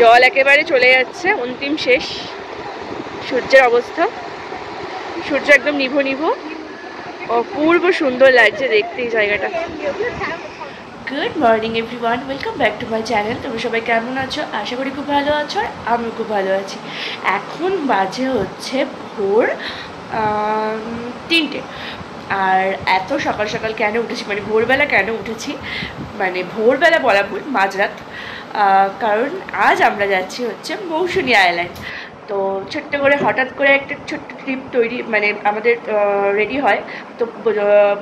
জল একেবারে চলে যাচ্ছে, অন্তিম শেষ। সূর্যের অবস্থা, সূর্য একদম নিভো নিভো, অপূর্ব সুন্দর লাগছে দেখতে এই জায়গাটা। Good morning everyone, welcome back to my channel. তোমরা সবাই কেমন আছো? আশা করি খুব ভালো আছো, আর আমিও খুব ভালো আছি। এখন বাজে হচ্ছে ভোর 3টে। আর এত সকাল সকাল কেন উঠেছি, মানে ভোরবেলা কেন উঠেছি, মানে ভোরবেলা বলা ভুল, মাঝরাত। কারণ আজ আমরা যাচ্ছি হচ্ছে মৌসুনী আইল্যান্ড। তো ছোট্ট করে হঠাৎ করে একটা ছোট্ট ট্রিপ তৈরি, মানে আমাদের রেডি হয় তো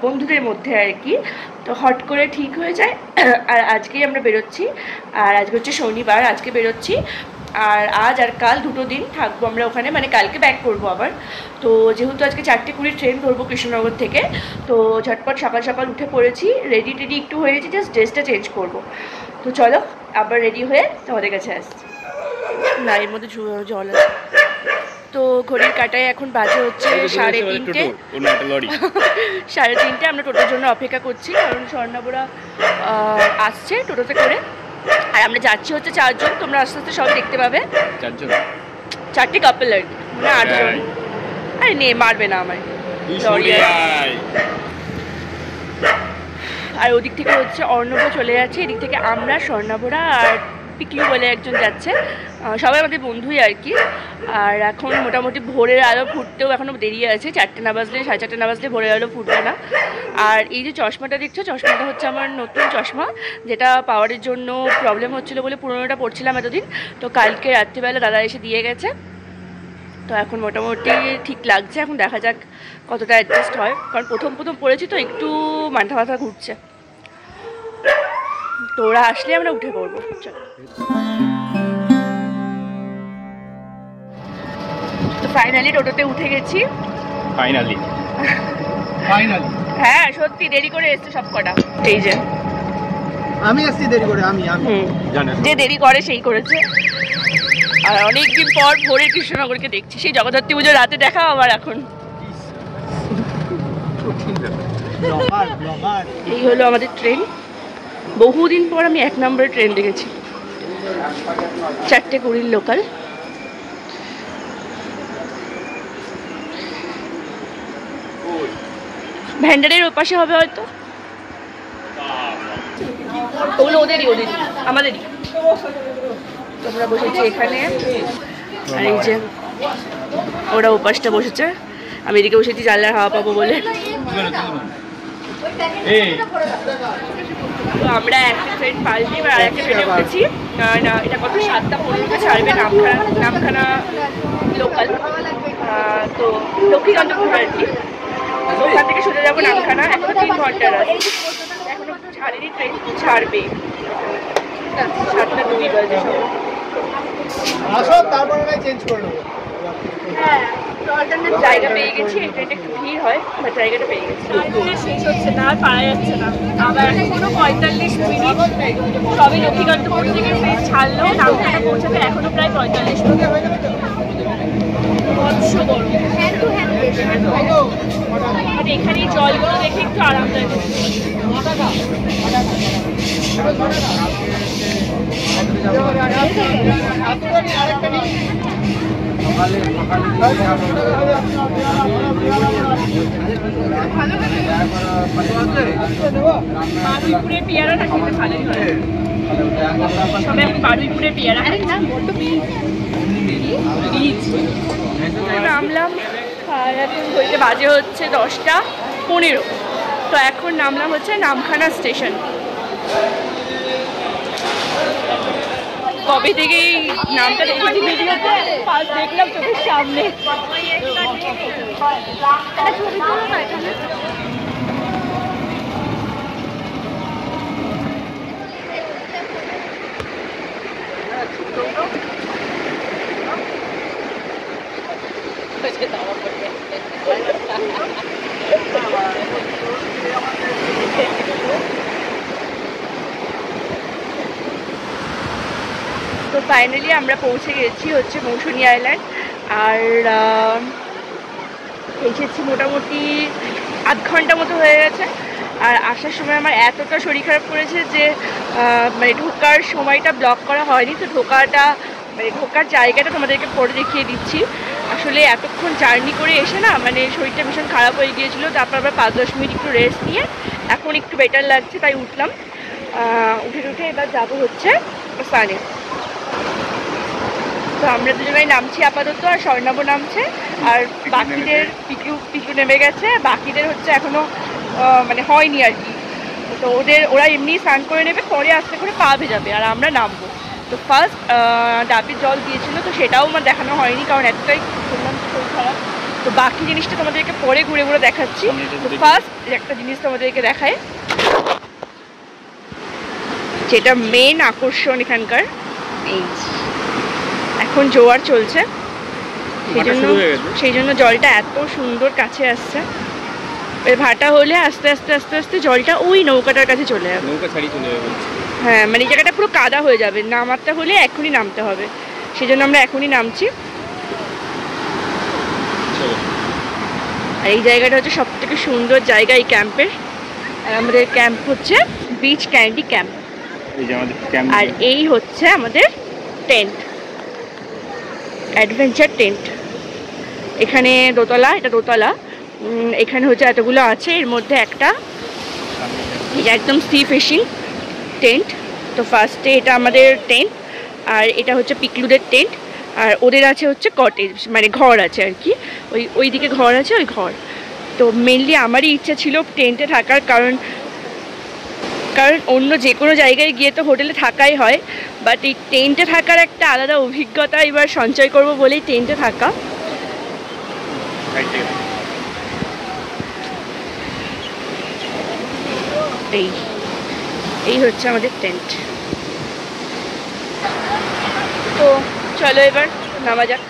বন্ধুদের মধ্যে আর কি। তো হট করে ঠিক হয়ে যায়, আর আজকেই আমরা বেরোচ্ছি। আর আজকে হচ্ছে শনিবার, আজকে বেরোচ্ছি। আর আজ আর কাল দুটো দিন থাকবো আমরা ওখানে, মানে কালকে ব্যাক করবো আবার। তো যেহেতু আজকে 4:20 ট্রেন ধরবো কৃষ্ণনগর থেকে, তো ঝটপট সকাল সকাল উঠে পড়েছি, রেডি টেডি একটু হয়েছি, জাস্ট ড্রেসটা চেঞ্জ করবো। তো চলো আবার রেডি হয়ে তোমাদের কাছে আসছি। না, এর মধ্যে জল আছে। তো ঘড়ির কাটায় এখন বাজে হচ্ছে 3:30। 3:30 আমরা টোটোর জন্য অপেক্ষা করছি, কারণ স্বর্ণাবরা আসছে টোটোতে করে। আর আমরা যাচ্ছি হচ্ছে 4 জন, তোমরা আস্তে আস্তে সব দেখতে পাবে। 4টে কাপল আর কি, মানে 8 জন। আরে নে, মারবে না আমায়। আর ওদিক থেকে হচ্ছে অর্ণব চলে যাচ্ছে, এদিক থেকে আমরা, স্বর্ণাবরা আর পিকলু বলে একজন যাচ্ছে। সবাই আমাদের বন্ধুই আর কি। আর এখন মোটামুটি ভোরের আলো ফুটতেও এখনও দেরি আছে, 4টে না বাজলে, 4:30 না বাজলে ভোরের আলো ফুটবে না। আর এই যে চশমাটা দেখছো, চশমাটা হচ্ছে আমার নতুন চশমা, যেটা পাওয়ারের জন্য প্রবলেম হচ্ছিলো বলে পুরোনোটা পড়ছিলাম এতদিন। তো কালকে রাত্রিবেলা দাদা এসে দিয়ে গেছে। তো এখন মোটামুটি ঠিক লাগছে, এখন দেখা যাক কতটা অ্যাডজাস্ট হয়, কারণ প্রথম পড়েছি তো একটু মাথা মাথা ঘুরছে। তো ওরা আসলে আমরা উঠে পড়বো। চলো। তো ফাইনালি টোটোতে উঠে গেছি। ফাইনালি হ্যাঁ সত্যি দেরি করে এসছে সব কটা। এই যে আমি আসছি দেরি করে, আমি যে দেরি করে সেই করেছে। আর অনেকদিন পর ভোরে কৃষ্ণনগরকে দেখছি, সেই জগদ্ধাত্রী পুজোর রাতে দেখা আবার এখন। এই হলো আমাদের ট্রেন। বহুদিন পর আমি 1 নম্বরের ট্রেন দেখেছি, 4:20 লোকাল। ভ্যান্ডারের ওপাশে হবে হয়তো, ওগুলো ওদেরই আমাদেরই। তোমরা বসেছি এখানে, আর এই যে ওরা ওপাশটা বসেছে, আমি এদিকে বসেছি জানলার হাওয়া পাবো বলে। তো আমরা একটা ট্রেন পাল্টি এবার আর একটা ট্রেনে উঠেছি। না, এটা কত 7:15 ছাড়বে নামখানা লোকাল। তো লক্ষ্মীকান্তপুর আর কি, ওখান থেকে সোজা যাবো নামখানা। এখনো 3 ঘন্টার রাস্তা, এখনো ছাড়েনি ট্রেন, ছাড়বে 7:02 বাজে সব। হ্যাঁ, জায়গা পেয়ে গেছি। এই ট্রেনটা একটু ভিড় হয়, বাট জায়গাটা পেয়ে গেছি। শেষ হচ্ছে না, আর পারা যাচ্ছে না। আবার এখনো 45 মিনিট, সবই লক্ষ্মীকান্তপুর থেকে ট্রেন ছাড়লেও নামখানা পৌঁছাতে এখনো প্রায় 45 মিনিট। বৎস গরম। আর এখানে জলগুলো দেখে একটু আরামদায়ক। বারুইপুরের পেয়ারাটা খেতে ভালোই হয়। সবাই এখন বারুইপুরের পেয়ারা নামলাম। আর এখন বলতে বাজে হচ্ছে 10:15। তো এখন নামলাম হচ্ছে নামখানা স্টেশন। কবে থেকে নামটা দেখেছি ভিডিওতে, ফার্স্ট দেখলাম চোখের সামনে। তো ফাইনালি আমরা পৌঁছে গেছি হচ্ছে মৌসুনী আইল্যান্ড। আর এসেছি মোটামুটি আধ ঘন্টা মতো হয়ে গেছে। আর আসার সময় আমার এতটা শরীর খারাপ করেছে যে মানে ঢোকার সময়টা ব্লক করা হয়নি, তো মানে ঢোকার জায়গাটা তোমাদেরকে পরে দেখিয়ে দিচ্ছি। আসলে এতক্ষণ জার্নি করে এসে না মানে শরীরটা ভীষণ খারাপ হয়ে গিয়েছিলো, তারপর আবার 5-10 মিনিট একটু রেস্ট নিয়ে এখন একটু বেটার লাগছে, তাই উঠলাম। উঠে এবার যাবো হচ্ছে স্থানে। তো আমরা দুজনেই নামছি আপাতত, আর স্বর্ণাভ নামছে, আর বাকিদের পিকু নেমে গেছে, বাকিদের হচ্ছে এখনও মানে হয়নি আর কি। তো ওরা এমনি স্নান করে নেবে, পরে আস্তে করে পা ভেজাবে আর আমরা নামবো। তো ফার্স্ট ডাবের জল দিয়েছিল, তো সেটাও আমার দেখানো হয়নি কারণ এতটাই শুনলাম শরীর খারাপ। তো বাকি জিনিসটা তোমাদেরকে পরে ঘুরে ঘুরে দেখাচ্ছি। তো ফার্স্ট একটা জিনিস তোমাদেরকে দেখায়, যেটা মেন আকর্ষণ এখানকার, এই এখন জোয়ার চলছে, সেই জন্য জলটা এত সুন্দর কাছে আসছে। ভাটা হলে আস্তে আস্তে আস্তে আস্তে জলটা ওই নৌকাটার কাছে চলে যাবে, হ্যাঁ মানে এই জায়গাটা পুরো কাদা হয়ে যাবে। নামাতে হলে এখনই নামতে হবে, সেই জন্য আমরা এখনই নামছি। আর এই জায়গাটা হচ্ছে সব থেকে সুন্দর জায়গা এই ক্যাম্পের। আর আমাদের ক্যাম্প হচ্ছে বিচ ক্যান্ডি ক্যাম্প, আর এই হচ্ছে আমাদের টেন্ট, অ্যাডভেঞ্চার টেন্ট। এখানে দোতলা, এটা দোতলা। এখানে হচ্ছে এতগুলো আছে, এর মধ্যে একটা একদম সি ফিশিং টেন্ট। তো ফার্স্টে এটা আমাদের টেন্ট, আর এটা হচ্ছে পিকলুদের টেন্ট, আর ওদের আছে হচ্ছে কটেজ, মানে ঘর আছে আর কি, ওই দিকে ঘর আছে, ওই ঘর। তো মেনলি আমারই ইচ্ছা ছিল টেন্টে থাকার, কারণ অন্য যে কোনো জায়গায় গিয়ে তো হোটেলে থাকাই হয়, বাট এই টেন্টে থাকার একটা আলাদা অভিজ্ঞতা এবার সঞ্চয় করব বলেই টেন্টে থাকা। এই হচ্ছে আমাদের টেন্ট। তো চলো এবার নামা যাক।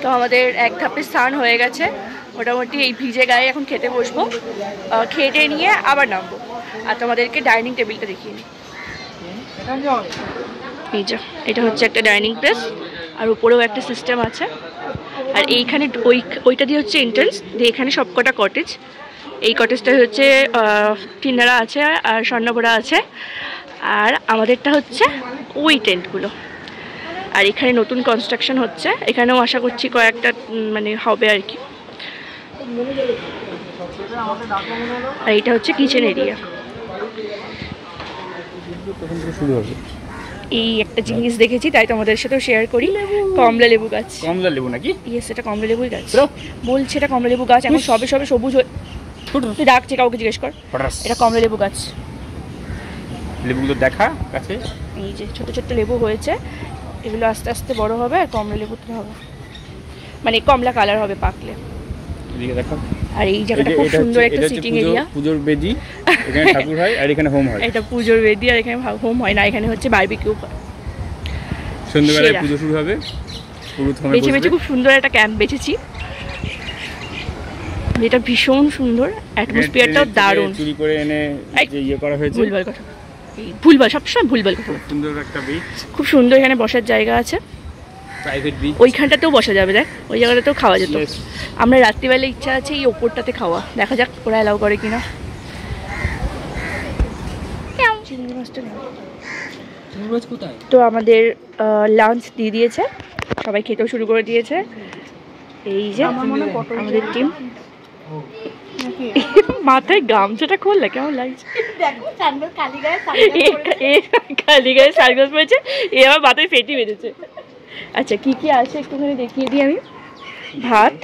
তো আমাদের এক ধাপে স্নান হয়ে গেছে, মোটামুটি এই ভিজে গায়ে এখন খেতে বসবো, খেটে নিয়ে আবার নামবো। আর তোমাদেরকে ডাইনিং টেবিলটা দেখিয়ে নিই। এই যা, এটা হচ্ছে একটা ডাইনিং প্লেস, আর উপরেও একটা সিস্টেম আছে। আর এইখানে ওইটা দিয়ে হচ্ছে এন্ট্রান্স দিয়ে, এখানে সবকটা কটেজ। এই কটেজটা হচ্ছে টিনারা আছে আর স্বর্ণভরা আছে, আর আমাদেরটা হচ্ছে ওই টেন্টগুলো। আর এখানে নতুন কনস্ট্রাকশন হচ্ছে, এখানেও আশা করছি কয়েকটা মানে হবে আর কি। আর এটা হচ্ছে কিচেন এরিয়া। এই একটা জিনিস দেখেছি, তাই তোমাদের সাথেও শেয়ার করি। কমলা লেবু গাছ। কমলা লেবু নাকি? ইয়েস, এটা কমলা লেবুই গাছ বলছে। এটা কমলা লেবু গাছ, এখন সবে সবে সবুজ হয়ে, তুই ডাকছে, কাউকে জিজ্ঞেস কর। এটা কমলা লেবু গাছ। লেবুগুলো দেখা কাছে, এই যে ছোট ছোট লেবু হয়েছে, এগুলো আস্তে আস্তে বড় হবে আর কমলা লেবুতে হবে, মানে কমলা কালার হবে পাকলে। এদিকে দেখো। আর এই জায়গাটা খুব সুন্দর একটা সিটিং এরিয়া। পূজোর বেদি, এখানে ঠাকুর হয় আর এখানে হোম হয়। এটা পূজোর বেদি, আর এখানে হোম হয় না, এখানে হচ্ছে বারবিকিউ হয়। সন্ধ্যাবেলায় পূজো শুরু হবে। বেছে বেছে খুব সুন্দর একটা ক্যাম্প বেছেছি, যেটা ভীষণ সুন্দর, অ্যাটমসফিয়ারটাও দারুণ। চুরি করে এনে যে ইয়ে করা হয়েছে, ভুলভাল কথা, ভুলভাল সবসময় ভুলভাল কথা। সুন্দর একটা বিচ, খুব সুন্দর, এখানে বসার জায়গা আছে, প্রাইভেট বিচ। ওইখানটাতেও বসা যাবে, দেখ ওই জায়গাটাতেও খাওয়া যেত। আমরা রাত্রিবেলা ইচ্ছা আছে এই ওপরটাতে খাওয়া, দেখা যাক ওরা অ্যালাউ করে কিনা। তো আমাদের লাঞ্চ দিয়ে দিয়েছে, সবাই খেতেও শুরু করে দিয়েছে। এই যে আমাদের টিম, মাথায় গামছাটা খুললে কেমন লাগছে, খালি গায়ে সানগ্লাস পরেছে, এ আমার মাথায় ফেটি বেঁধেছে। আচ্ছা কি কি আছে একটুখানি দেখিয়ে দিই আমি। ভাত,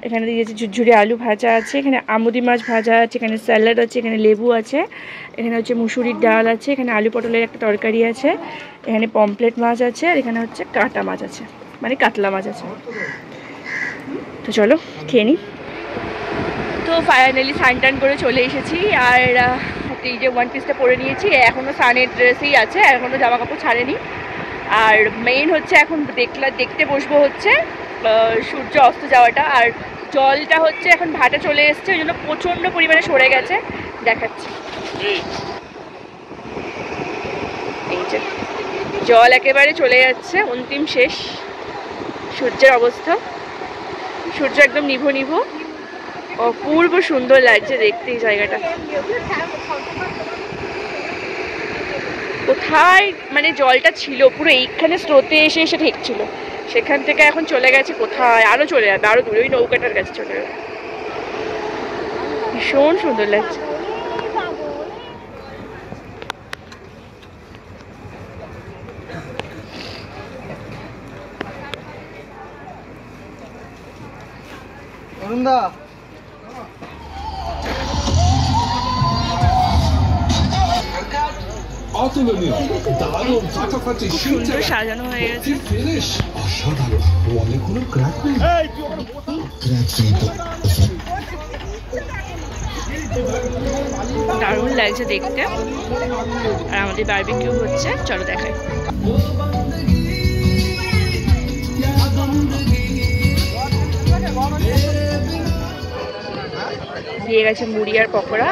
এখানে দিয়েছে ঝুরঝুরি আলু ভাজা আছে, এখানে আমুদি মাছ ভাজা আছে, এখানে স্যালাড আছে, এখানে লেবু আছে, এখানে হচ্ছে মুসুরির ডাল আছে, এখানে আলু পটলের একটা তরকারি আছে, এখানে পমপ্লেট মাছ আছে, আর এখানে হচ্ছে কাটা মাছ আছে, মানে কাতলা মাছ আছে। তো চলো খেয়ে নিই। তো ফাইনালি স্নান টান করে চলে এসেছি, আর এই যে ওয়ান পিসটা পরে নিয়েছি, এখনও স্নানের ড্রেসেই আছে, এখনও জামা কাপড় ছাড়েনি। আর মেইন হচ্ছে এখন দেখতে বসবো হচ্ছে সূর্য অস্ত যাওয়াটা। আর জলটা হচ্ছে এখন ভাটা চলে এসছে, ওই জন্য প্রচণ্ড পরিমাণে সরে গেছে, দেখাচ্ছি। এই যে জল একেবারে চলে যাচ্ছে, অন্তিম শেষ সূর্যের অবস্থা। সূর্য একদম নিভো নিভো, অপূর্ব সুন্দর লাগছে দেখতে এই জায়গাটা। কোথায় মানে জলটা ছিল পুরো এইখানে স্রোতে এসে এসে ঠেকছিল, সেখান থেকে এখন চলে গেছে কোথায়, আরো চলে যাবে, আরো দূরে ওই নৌকাটার কাছে চলে যাবে। ভীষণ সুন্দর লাগছে। অরুণদা অতুলনীয়, দারুণ, ফাটাফাটি, সুন্দর সাজানো হয়ে গেছে। ফিনিশ অসাধারণ, ওয়ালে কোনো ক্র্যাক নেই। ক্র্যাক নেই তো। দারুণ লাগছে দেখতে। আর আমাদের বারবিকিউ হচ্ছে, চলো দেখাই। দিয়ে গেছে মুড়ি আর পকোড়া,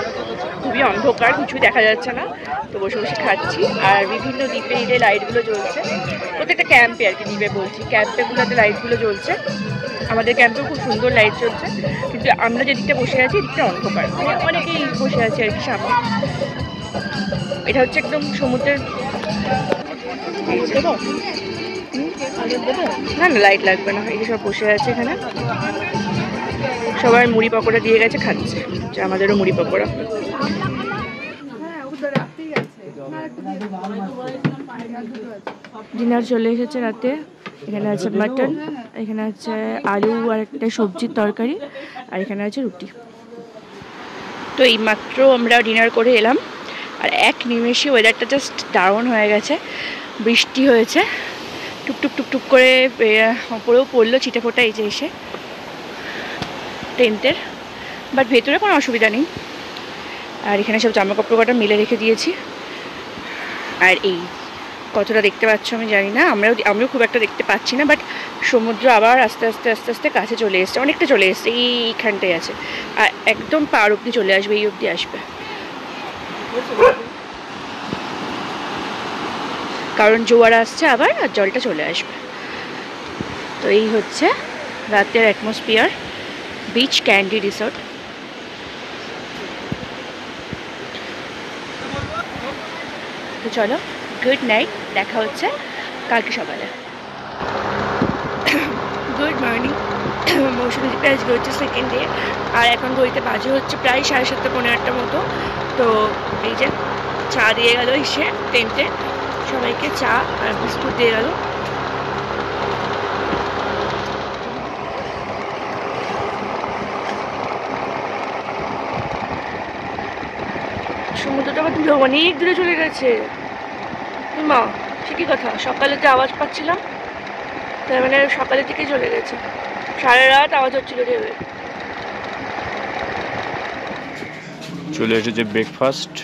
খুবই অন্ধকার, কিছু দেখা যাচ্ছে না, তো বসে বসে খাচ্ছি। আর বিভিন্ন দ্বীপে এই যে লাইটগুলো জ্বলছে, প্রত্যেকটা ক্যাম্পে আর কি, দ্বীপে বলছি, ক্যাম্পেগুলোতে লাইটগুলো জ্বলছে। আমাদের ক্যাম্পেও খুব সুন্দর লাইট জ্বলছে, কিন্তু আমরা যেদিকটা বসে আছি এদিকটা অন্ধকার, মানে অনেকেই বসে আছে আর কি সামনে। এটা হচ্ছে একদম সমুদ্রের, না না লাইট লাগবে না, এই সব বসে আছে এখানে, সবাই মুড়ি পকোড়া দিয়ে গেছে, খাচ্ছে, আমাদেরও মুড়ি পকোড়া। ডিনার চলে এসেছে রাতে, এখানে আছে মাটন, এখানে আছে আলু আর একটা সবজির তরকারি, আর এখানে আছে রুটি। তো এইমাত্র আমরা ডিনার করে এলাম, আর এক নিমেষে ওয়েদারটা জাস্ট দারুণ হয়ে গেছে। বৃষ্টি হয়েছে, টুকটুক টুকটুক করে ওপরেও পড়লো ছিটেফোঁটা এই যে এসে টেন্টের, বাট ভেতরে কোনো অসুবিধা নেই। আর এখানে সব জামা কাপড় কটা মেলে রেখে দিয়েছি। আর এই কতটা দেখতে পাচ্ছ আমি জানি না, আমিও খুব একটা দেখতে পাচ্ছি না, বাট সমুদ্র আবার আস্তে আস্তে আস্তে আস্তে কাছে চলে এসছে, অনেকটা চলে এসছে, এইখানটায় আছে, আর একদম পার অব্দি চলে আসবে, এই অব্দি আসবে, কারণ জোয়ার আসছে আবার, আর জলটা চলে আসবে। তো এই হচ্ছে রাতের অ্যাটমসফিয়ার, বিচ ক্যান্ডি রিসোর্ট। তো চলো, গুড নাইট, দেখা হচ্ছে কালকে সকালে। গুড মর্নিং, মৌসুমী দ্বীপে আজকে হচ্ছে সেকেন্ড ডে, আর এখন ঘড়িতে বাজে হচ্ছে প্রায় 7:30 পৌনে 8টার মতো। তো এই যে চা দিয়ে গেল এসে টেন্টে, সবাইকে চা আর বিস্কুট দিয়ে গেল। সমুদ্রটা আবার দূরে, অনেক দূরে চলে গেছে মা, সে কি কথা, সকালেতে আওয়াজ পাচ্ছিলাম, তার মানে সকালের দিকে চলে গেছে, সারা রাত আওয়াজ হচ্ছিল ঢেউয়ে। চলে এসেছে ব্রেকফাস্ট,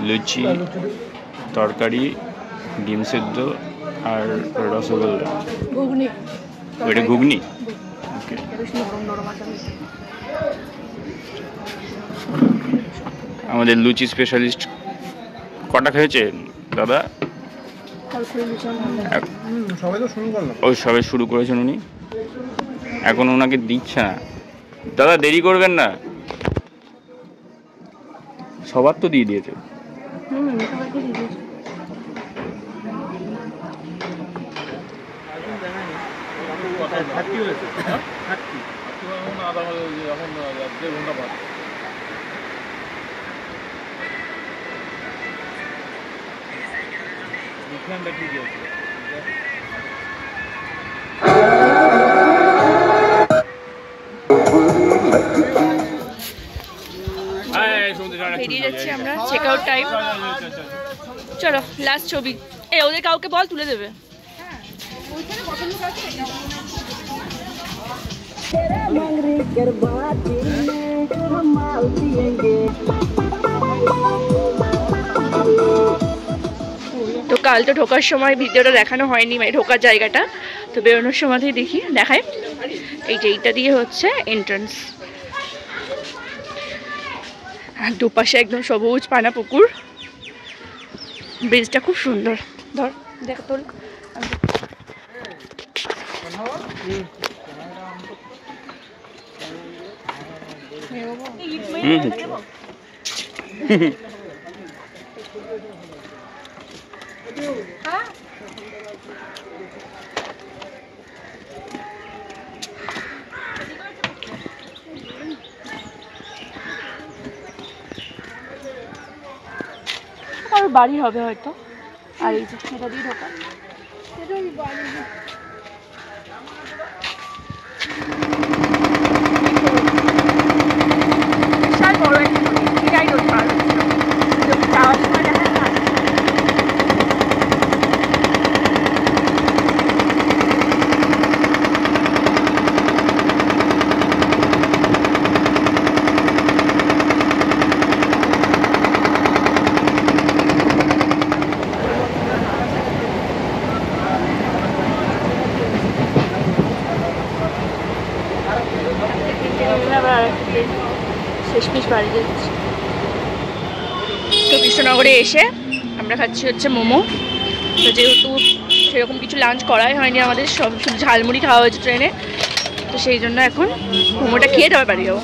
লুচি, তরকারি, ডিম সেদ্ধ আর রসগোল্লা। ঘুগনি, ওইটা ঘুগনি, ওকে। আমাদের লুচি স্পেশালিস্ট কটা খেয়েছে দাদা? সবাই তো শুরু করলাম, ওই সবে শুরু করেছেন উনি, এখন ওনাকে দিচ্ছে না। দাদা দেরি করবেন না, সবার তো দিয়ে দিয়েছে। বেরিয়ে যাচ্ছি আমরা, চেক আউট টাইম। চলো লাস্ট ছবি। ওদের কাউকে বল তুলে দেবে। তো কাল তো ঢোকার সময় ভিডিওটা দেখানো হয়নি, মানে ঢোকার জায়গাটা, তো বেরোনোর সময়তেই দেখায়। এইটা দিয়ে হচ্ছে এন্ট্রান্স, আর দুপাশে একদম সবুজ পানা পুকুর। ব্রিজটা খুব সুন্দর, ধর দেখ তোর। আর বাড়ি হবে হয়তো। আর এই যে এটা দিয়ে ঢোকা, বিশাল বড় একটা এটাই রোড পার হচ্ছে যাওয়ার সময় দেখা যায়। শেষমেশ বাড়ি যাচ্ছি। তো কৃষ্ণনগরে এসে আমরা খাচ্ছি হচ্ছে মোমো। তো যেহেতু সেরকম কিছু লাঞ্চ করাই হয়নি আমাদের, সব শুধু ঝালমুড়ি খাওয়া হয়েছে ট্রেনে, তো সেই জন্য এখন মোমোটা খেয়ে তারপর বাড়ি যাবো।